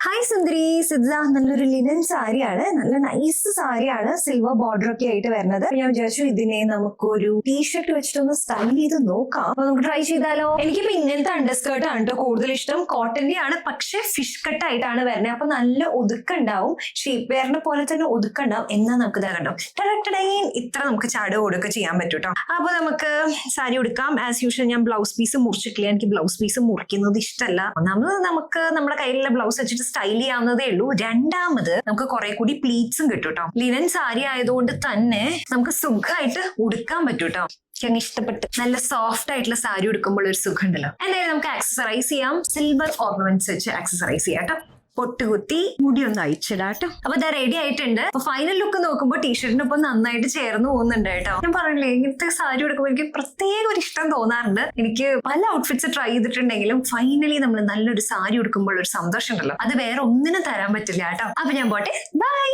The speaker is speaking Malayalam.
ഹായ് സുന്ദരി സിദ്ധ, നല്ലൊരു ലിനൻ സാരിയാണ്, നല്ല നൈസ് സാരിയാണ്, സിൽവർ ബോർഡർ ഒക്കെ ആയിട്ട് വരുന്നത്. ഞാൻ വിചാരിച്ചു ഇതിനെ നമുക്കൊരു ടീഷർട്ട് വെച്ചിട്ടൊന്ന് സ്റ്റൈൽ ചെയ്ത് നോക്കാം. അപ്പൊ നമുക്ക് ട്രൈ ചെയ്താലോ? എനിക്കിപ്പോ ഇങ്ങനത്തെ അണ്ടർസ്കേർട്ട് ആണ് കേട്ടോ കൂടുതൽ ഇഷ്ടം. കോട്ടന്റെ ആണ്, പക്ഷെ ഫിഷ് കട്ട് ആയിട്ടാണ് വരുന്നത്. അപ്പൊ നല്ല ഒതുക്കുണ്ടാവും, ഷേപ്പ് വെയറിനെ പോലെ തന്നെ ഒതുക്കുണ്ടാവും. എന്നാ നമുക്ക് ഇതാ കണ്ടോ, ഇത്ര നമുക്ക് ചാടുക കൊടുക്കുക ചെയ്യാൻ പറ്റും കേട്ടോ. അപ്പൊ നമുക്ക് സാരി ഉടുക്കാം. ആസ് യൂഷ്വൽ ഞാൻ ബ്ലൗസ് പീസ് മുറിച്ചിട്ടില്ല, എനിക്ക് ബ്ലൗസ് പീസ് മുറിക്കുന്നത് ഇഷ്ടമല്ല. നമുക്ക് നമ്മുടെ കയ്യിലുള്ള ബ്ലൗസ് വെച്ചിട്ട് സ്റ്റൈൽ ചെയ്യാവുന്നതേ ഉള്ളൂ. രണ്ടാമത് നമുക്ക് കുറെ കൂടി പ്ലീറ്റ്സും കിട്ടും കേട്ടോ. ലിനൻ സാരി ആയതുകൊണ്ട് തന്നെ നമുക്ക് സുഖമായിട്ട് ഉടുക്കാൻ പറ്റും കേട്ടോ. എനിക്ക് ഇഷ്ടപ്പെട്ട് നല്ല സോഫ്റ്റ് ആയിട്ടുള്ള സാരി ഉടുക്കുമ്പോൾ ഒരു സുഖം ഉണ്ടല്ലോ. എന്തായാലും നമുക്ക് ആക്സസറൈസ് ചെയ്യാം. സിൽവർ ഓർണമെന്റ്സ് വെച്ച് ആക്സസറൈസ് ചെയ്യാം കേട്ടോ. പൊട്ടുകുത്തി മുടി ഒന്ന് അയച്ചിടാട്ടോ. അപ്പൊ ഇതാ റെഡി ആയിട്ടുണ്ട്. അപ്പൊ ഫൈനൽ ലുക്ക് നോക്കുമ്പോൾ ടീഷർട്ടിനൊപ്പം നന്നായിട്ട് ചേർന്ന് പോകുന്നുണ്ട് കേട്ടോ. ഞാൻ പറഞ്ഞില്ലേ, ഇങ്ങനത്തെ സാരി ഉടുക്കുമ്പോൾ എനിക്ക് പ്രത്യേക ഒരു ഇഷ്ടം തോന്നാറുണ്ട്. എനിക്ക് പല ഔട്ട്ഫിറ്റ്സ് ട്രൈ ചെയ്തിട്ടുണ്ടെങ്കിലും ഫൈനലി നമ്മൾ നല്ലൊരു സാരി ഉടുക്കുമ്പോൾ ഒരു സന്തോഷം ഉണ്ടല്ലോ, അത് വേറെ ഒന്നിനും തരാൻ പറ്റില്ല കേട്ടോ. അപ്പൊ ഞാൻ പോട്ടെ, ബൈ.